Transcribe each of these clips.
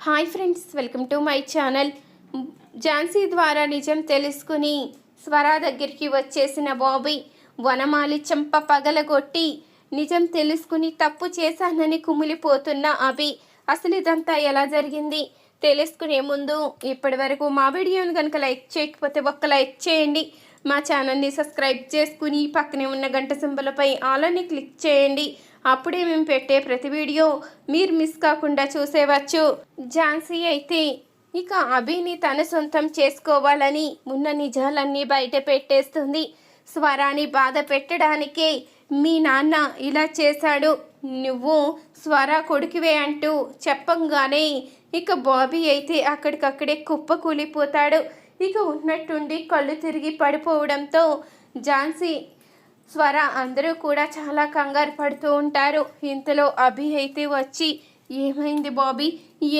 Hi friends, welcome to my channel. Jhansi ద్వారా నిజం తెలుసుకుని స్వర దగ్గరికి వచ్చేసిన బాబీ వనమాలి చెంప పగలగొట్టి నిజం తెలుసుకుని తప్పు చేశానని కుమిలిపోతున్న అభి అసలు ఇదంతా ఎలా జరిగింది తెలుసుకునే ముందు ఇప్పటి వరకు మా వీడియోని కనుక లైక్ చేయకపోతే ఒక్క లైక్ చేయండి. మా ఛానల్ని సబ్స్క్రైబ్ చేసుకుని పక్కనే ఉన్న గంట సింబలపై ఆల్ అని క్లిక్ చేయండి. అప్పుడే మేము పెట్టే ప్రతి వీడియో మీరు మిస్ కాకుండా చూసేవచ్చు. ఝాన్సీ అయితే ఇక అభిని తన సొంతం చేసుకోవాలని ఉన్న నిజాలన్నీ బయట పెట్టేస్తుంది. స్వరాని బాధ పెట్టడానికే మీ నాన్న ఇలా చేశాడు, నువ్వు స్వర కొడుకువే అంటూ చెప్పంగానే ఇక బాబీ అయితే అక్కడికక్కడే కుప్పకూలిపోతాడు. ఇక ఉన్నట్టుండి కళ్ళు తిరిగి పడిపోవడంతో ఝాన్సీ స్వర అందరూ కూడా చాలా కంగారు పడుతూ ఉంటారు. ఇంతలో అభి అయితే వచ్చి ఏమైంది బాబీ,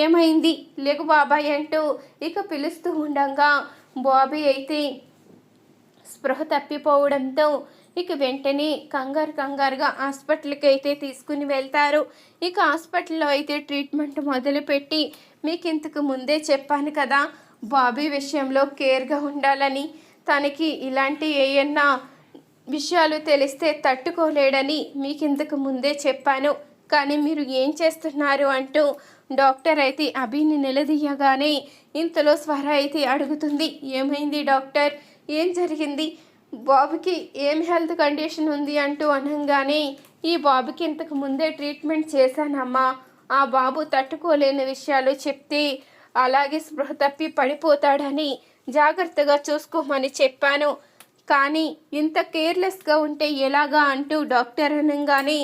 ఏమైంది, లేకు బాబాయ్ అంటూ ఇక పిలుస్తూ ఉండగా బాబీ అయితే స్పృహ తప్పిపోవడంతో ఇక వెంటనే కంగారుగా హాస్పిటల్కి అయితే తీసుకుని వెళ్తారు. ఇక హాస్పిటల్లో అయితే ట్రీట్మెంట్ మొదలుపెట్టి మీకు ఇంతకు ముందే చెప్పాను కదా బాబీ విషయంలో కేర్గా ఉండాలని, తనకి ఇలాంటి ఏయన్నా విషయాలు తెలిస్తే తట్టుకోలేడని మీకు ఇంతకు ముందే చెప్పాను, కానీ మీరు ఏం చేస్తున్నారు అంటూ డాక్టర్ అయితే అభిని నిలదీయగానే ఇంతలో స్వర అయితే అడుగుతుంది, ఏమైంది డాక్టర్, ఏం జరిగింది, బాబుకి ఏం హెల్త్ కండిషన్ ఉంది అంటూ అనగానే ఈ బాబుకి ఇంతకు ముందే ట్రీట్మెంట్ చేశానమ్మా, ఆ బాబు తట్టుకోలేని విషయాలు చెప్తే అలాగే స్పృహ తప్పి పడిపోతాడని జాగ్రత్తగా చూసుకోమని చెప్పాను, కానీ ఇంత కేర్లెస్గా ఉంటే ఎలాగా అంటూ డాక్టర్ అనగానే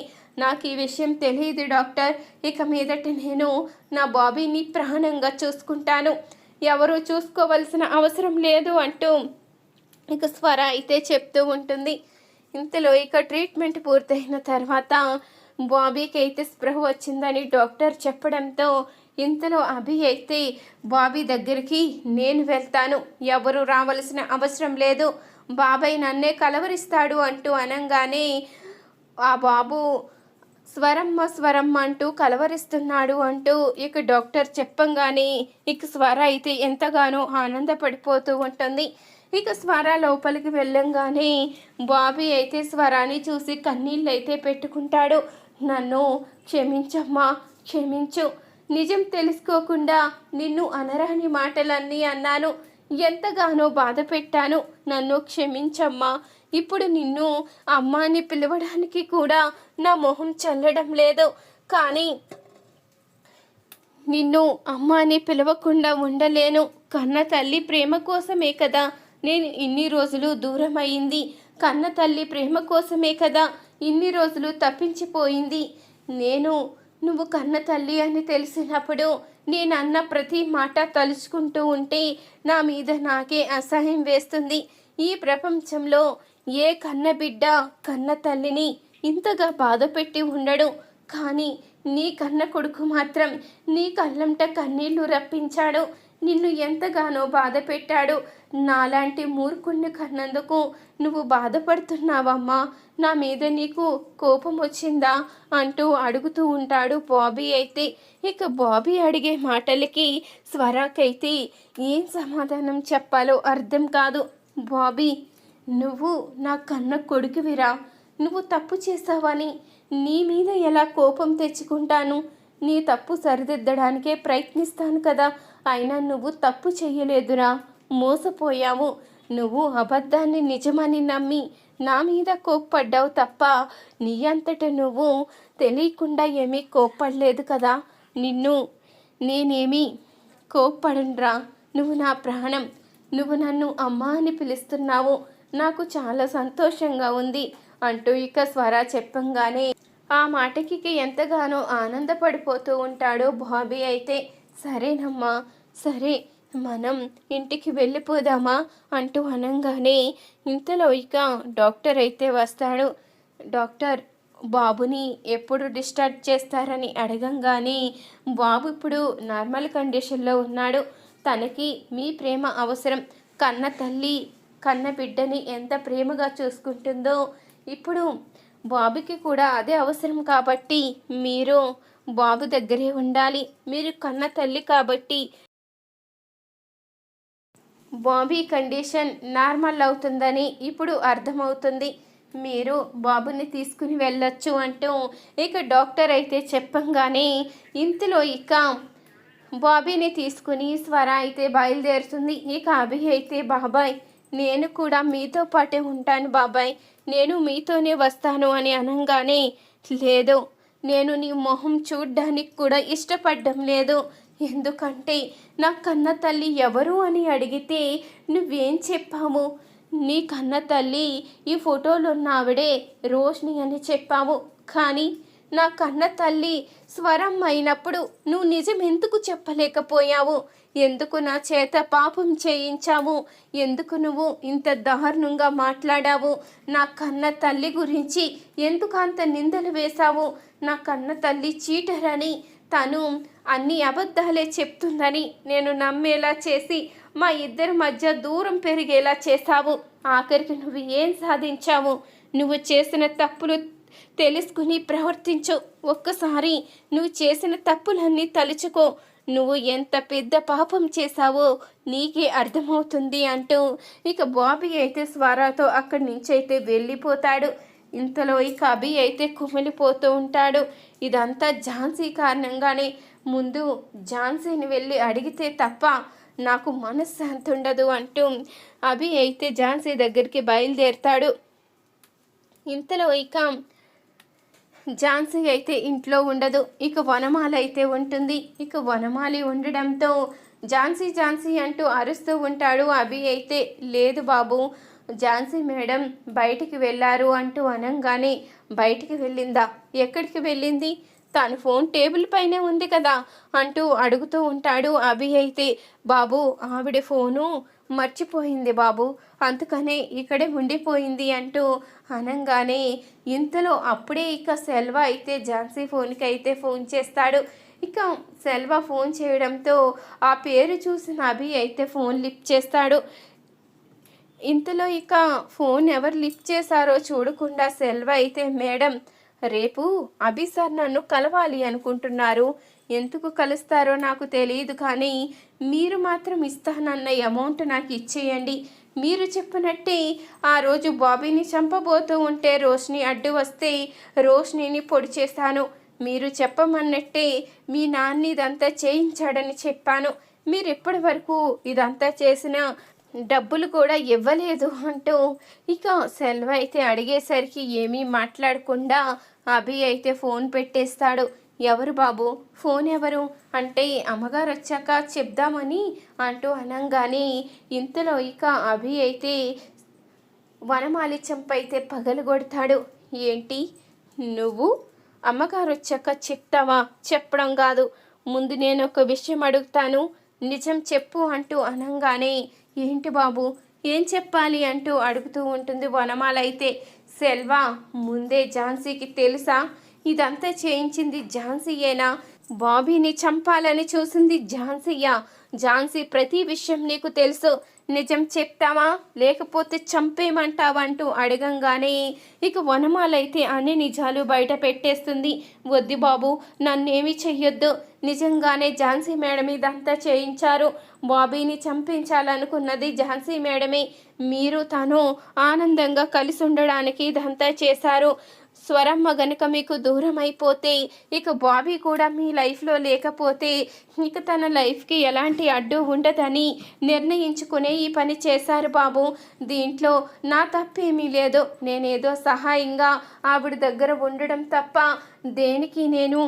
నాకు ఈ విషయం తెలియదు డాక్టర్, ఇక మీదట నేను నా బాబీని ప్రాణంగా చూసుకుంటాను, ఎవరు చూసుకోవలసిన అవసరం లేదు అంటూ ఇక స్వర అయితే చెప్తూ ఉంటుంది. ఇంతలో ఇక ట్రీట్మెంట్ పూర్తయిన తర్వాత బాబీకి అయితే స్పృహ వచ్చిందని డాక్టర్ చెప్పడంతో ఇంతలో అభి అయితే బాబీ దగ్గరికి నేను వెళ్తాను, ఎవరు రావలసిన అవసరం లేదు, బాబాయ్ నన్నే కలవరిస్తాడు అంటూ అనగానే ఆ బాబు స్వరమ్మ అంటూ కలవరిస్తున్నాడు అంటూ ఇక డాక్టర్ చెప్పంగానే ఇక స్వర అయితే ఎంతగానో ఆనందపడిపోతూ ఉంటుంది. ఇక స్వర లోపలికి వెళ్ళంగానే బాబీ అయితే స్వరాన్ని చూసి కన్నీళ్ళు అయితే పెట్టుకుంటాడు. నన్ను క్షమించమ్మా, క్షమించు, నిజం తెలుసుకోకుండా నిన్ను అనరాని మాటలన్నీ అన్నాను, ఎంతగానో బాధ పెట్టాను, నన్ను క్షమించమ్మా, ఇప్పుడు నిన్ను అమ్మాని పిలవడానికి కూడా నా మొహం చల్లడం లేదు, కానీ నిన్ను అమ్మాని పిలవకుండా ఉండలేను, కన్న తల్లి ప్రేమ కోసమే కదా నేను ఇన్ని రోజులు దూరం అయింది, కన్న తల్లి ప్రేమ కోసమే కదా ఇన్ని రోజులు తప్పించిపోయింది, నువ్వు కన్న తల్లి అని తెలిసినప్పుడు నేను అన్న ప్రతి మాట తలుచుకుంటూ ఉంటే నా మీద నాకే అసహ్యం వేస్తుంది. ఈ ప్రపంచంలో ఏ కన్న బిడ్డ కన్న తల్లిని ఇంతగా బాధ పెట్టి ఉండడు, కానీ నీ కన్న కొడుకు మాత్రం నీ కళ్ళంట కన్నీళ్లు రప్పించాడు, నిన్ను ఎంతగానో బాధ పెట్టాడు, నాలాంటి మూర్ఖుణ్ణి కన్నందుకు నువ్వు బాధపడుతున్నావమ్మా, నా మీద నీకు కోపం వచ్చిందా అంటూ అడుగుతూ ఉంటాడు బాబీ అయితే. ఇక బాబీ అడిగే మాటలకి స్వరాకైతే ఏం సమాధానం చెప్పాలో అర్థం కాదు. బాబీ, నువ్వు నా కన్న కొడుకువిరా, నువ్వు తప్పు చేసావని నీ మీద ఎలా కోపం తెచ్చుకుంటాను, నీ తప్పు సరిదిద్దడానికే ప్రయత్నిస్తాను కదా, అయినా నువ్వు తప్పు చెయ్యలేదురా, మోసపోయావు, నువ్వు అబద్ధాన్ని నిజమని నమ్మి నా మీద కోప్పడ్డావు తప్ప నీ అంతట నువ్వు తెలియకుండా ఏమీ కోప్పడలేదు కదా, నేనేమీ కోప్పడనురా, నువ్వు నా ప్రాణం, నువ్వు నన్ను అమ్మ అని పిలుస్తున్నావు, నాకు చాలా సంతోషంగా ఉంది అంటూ ఇక స్వర చెప్పంగానే ఆ మాటకి ఎంతగానో ఆనందపడిపోతూ ఉంటాడు బాబీ అయితే. సరేనమ్మా, సరే మనం ఇంటికి వెళ్ళిపోదామా అంటూ అనగానే ఇంతలో ఇక డాక్టర్ అయితే వస్తాడు. డాక్టర్, బాబుని ఎప్పుడు డిశ్చార్జ్ చేస్తారని అడగంగానే బాబు ఇప్పుడు నార్మల్ కండిషన్లో ఉన్నాడు, తనకి మీ ప్రేమ అవసరం, కన్న తల్లి కన్న బిడ్డని ఎంత ప్రేమగా చూసుకుంటుందో ఇప్పుడు బాబుకి కూడా అదే అవసరం, కాబట్టి మీరు బాబు దగ్గరే ఉండాలి. మీరు కన్న తల్లి కాబట్టి బాబీ కండిషన్ నార్మల్ అవుతుందని ఇప్పుడు అర్థమవుతుంది. మీరు బాబుని తీసుకుని వెళ్ళొచ్చు అంటూ ఇక డాక్టర్ అయితే చెప్పంగానే ఇంతలో ఇక బాబీని తీసుకుని స్వర అయితే బయలుదేరుతుంది. ఇక అభి అయితే బాబాయ్ నేను కూడా మీతో పాటే ఉంటాను బాబాయ్, నేను మీతోనే వస్తాను అని అనగానే లేదు, నేను నీ మొహం చూడ్డానికి కూడా ఇష్టపడడం లేదు. ఎందుకంటే నా కన్న తల్లి ఎవరు అని అడిగితే నువ్వేం చెప్పావు? నీ కన్న తల్లి ఈ ఫోటోలో ఉన్న ఆవిడే రోష్ని అని చెప్పావు. కానీ నా కన్న తల్లి స్వరం అయినప్పుడు నువ్వు నిజం ఎందుకు చెప్పలేకపోయావు? ఎందుకు నా చేత పాపం చేయించావు? ఎందుకు నువ్వు ఇంత దారుణంగా మాట్లాడావు? నా కన్న తల్లి గురించి ఎందుకు అంత నిందలు వేశావు? నా కన్న తల్లి చీటర్ అని, తను అన్ని అబద్ధాలే చెప్తుందని నేను నమ్మేలా చేసి మా ఇద్దరి మధ్య దూరం పెరిగేలా చేశావు. ఆఖరికి నువ్వు ఏం సాధించావు? నువ్వు చేసిన తప్పులు తెలుసుకుని ప్రవర్తించు. ఒక్కసారి నువ్వు చేసిన తప్పులన్నీ తలుచుకో. నువ్వు ఎంత పెద్ద పాపం చేశావో నీకే అర్థమవుతుంది అంటూ ఇక బాబీ అయితే స్వరాతో అక్కడి నుంచి అయితే వెళ్ళిపోతాడు. ఇంతలో ఇక అభి అయితే కుమిలిపోతూ ఉంటాడు. ఇదంతా ఝాన్సీ కారణంగానే. ముందు ఝాన్సీని వెళ్ళి అడిగితే తప్ప నాకు మనశ్శాంతి ఉండదు అంటూ అభి అయితే ఝాన్సీ దగ్గరికి బయలుదేరుతాడు. ఇంతలో ఇక ఝాన్సీ అయితే ఇంట్లో ఉండదు. ఇక వనమాల అయితే ఉంటుంది. ఇక వనమాలి ఉండడంతో ఝాన్సీ ఝాన్సీ అంటూ అరుస్తూ ఉంటాడు. అభి అయితే లేదు బాబు, ఝాన్సీ మేడం బయటికి వెళ్ళారు అంటూ అనగానే బయటికి వెళ్ళిందా? ఎక్కడికి వెళ్ళింది? తన ఫోన్ టేబుల్ పైనే ఉంది కదా అంటూ అడుగుతూ ఉంటాడు. అభి అయితే బాబు ఆవిడ ఫోను మర్చిపోయింది బాబు, అందుకనే ఇక్కడే ఉండిపోయింది అంటూ అనగానే ఇంతలో అప్పుడే ఇక సెల్వ అయితే ఝాన్సీ ఫోన్కి అయితే ఫోన్ చేస్తాడు. ఇక సెల్వ ఫోన్ చేయడంతో ఆ పేరు చూసిన అభి అయితే ఫోన్ లిఫ్ట్ చేస్తాడు. ఇంతలో ఇక ఫోన్ ఎవరు లిఫ్ట్ చేశారో చూడకుండా సెల్వ అయితే మేడం రేపు అభి సార్ నన్ను కలవాలి అనుకుంటున్నారు. ఎందుకు కలుస్తారో నాకు తెలియదు, కానీ మీరు మాత్రం ఇస్తానన్న అమౌంట్ నాకు ఇచ్చేయండి. మీరు చెప్పినట్టే ఆ రోజు బాబీని చంపబోతూ ఉంటే రోష్ని అడ్డు వస్తే రోష్నిని పొడి చేశాను. మీరు చెప్పమన్నట్టే మీ నాన్న ఇదంతా చేయించాడని చెప్పాను. మీరు ఎప్పటి వరకు ఇదంతా చేసిన డబ్బులు కూడా ఇవ్వలేదు అంటూ ఇక సెల్వ అయితే అడిగేసరికి ఏమీ మాట్లాడకుండా అభి అయితే ఫోన్ పెట్టేస్తాడు. ఎవరు బాబు, ఫోన్ ఎవరు అంటే అమ్మగారు వచ్చాక చెప్దామని అంటూ అనగానే ఇంతలో ఇక అభి అయితే వనమాలి చంపైతే పగలగొడతాడు. ఏంటి నువ్వు అమ్మగారు వచ్చాక చెప్తావా? చెప్పడం కాదు, ముందు నేను ఒక విషయం అడుగుతాను, నిజం చెప్పు అంటూ అనగానే ఏంటి బాబు ఏం చెప్పాలి అంటూ అడుగుతూ ఉంటుంది వనమాల అయితే. సెల్వ ముందే ఝాన్సీకి తెలుసా ఇదంతా చేయించింది ఝాన్సీయేనా? బాబీని చంపాలని చూసింది ఝాన్సీయా? ఝాన్సీ ప్రతి విషయం నీకు తెలుసు, నిజం చెప్తావా లేకపోతే చంపేయమంటావంటూ అడగంగానే ఇక వనమాలైతే అన్ని నిజాలు బయట పెట్టేస్తుంది. వద్దు బాబు, నన్నేమీ చెయ్యొద్దు, నిజంగానే ఝాన్సీ మేడం ఇదంతా చేయించారు. బాబీని చంపించాలనుకున్నది ఝాన్సీ మేడమే. మీరు తను ఆనందంగా కలిసి ఉండడానికి ఇదంతా చేశారు. స్వరమ్మ గనుక మీకు దూరం అయిపోతే, ఇక బాబీ కూడా మీ లైఫ్లో లేకపోతే ఇక తన లైఫ్కి ఎలాంటి అడ్డు ఉండదని నిర్ణయించుకునే ఈ పని చేశారు బాబు. దీంట్లో నా తప్పేమీ లేదు. నేనేదో సహాయంగా ఆవిడ దగ్గర ఉండడం తప్ప దేనికి నేను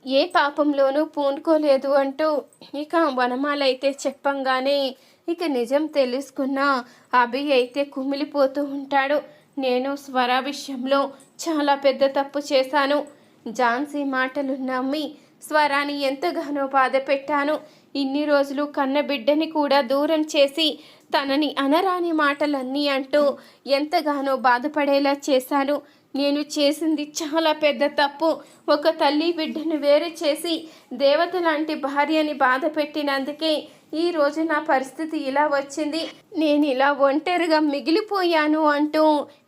ఏ పాపంలోనూ పూనుకోలేదు అంటూ ఇక వనమాలైతే చెప్పంగానే ఇక నిజం తెలుసుకున్న అభి అయితే కుమిలిపోతూ ఉంటాడు. నేను స్వర విషయంలో చాలా పెద్ద తప్పు చేశాను. ఝాన్సీ మాటలు నమ్మి స్వరాన్ని ఎంతగానో బాధ పెట్టాను. ఇన్ని రోజులు కన్న బిడ్డని కూడా దూరం చేసి తనని అనరాని మాటలన్నీ అంటూ ఎంతగానో బాధపడేలా చేశాను. నేను చేసింది చాలా పెద్ద తప్పు. ఒక తల్లి బిడ్డను వేరు చేసి దేవత లాంటి భార్యని బాధ పెట్టినందుకే ఈ రోజు నా పరిస్థితి ఇలా వచ్చింది. నేను ఇలా ఒంటరిగా మిగిలిపోయాను అంటూ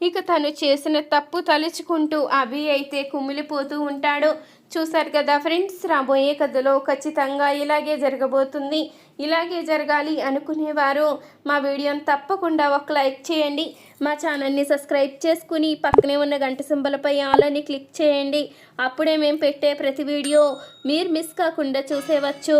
ఇక తను చేసిన తప్పు తలుచుకుంటూ అభి అయితే కుమిలిపోతూ ఉంటాడు. చూసారు కదా ఫ్రెండ్స్, రాబోయే కథలో ఖచ్చితంగా ఇలాగే జరగబోతుంది. ఇలాగే జరగాలి అనుకునేవారు మా వీడియోని తప్పకుండా ఒక లైక్ చేయండి. మా ఛానల్ని సబ్స్క్రైబ్ చేసుకుని పక్కనే ఉన్న గంట సింబలపై ఆల్ అని క్లిక్ చేయండి. అప్పుడే మేము పెట్టే ప్రతి వీడియో మీరు మిస్ కాకుండా చూసేవచ్చు.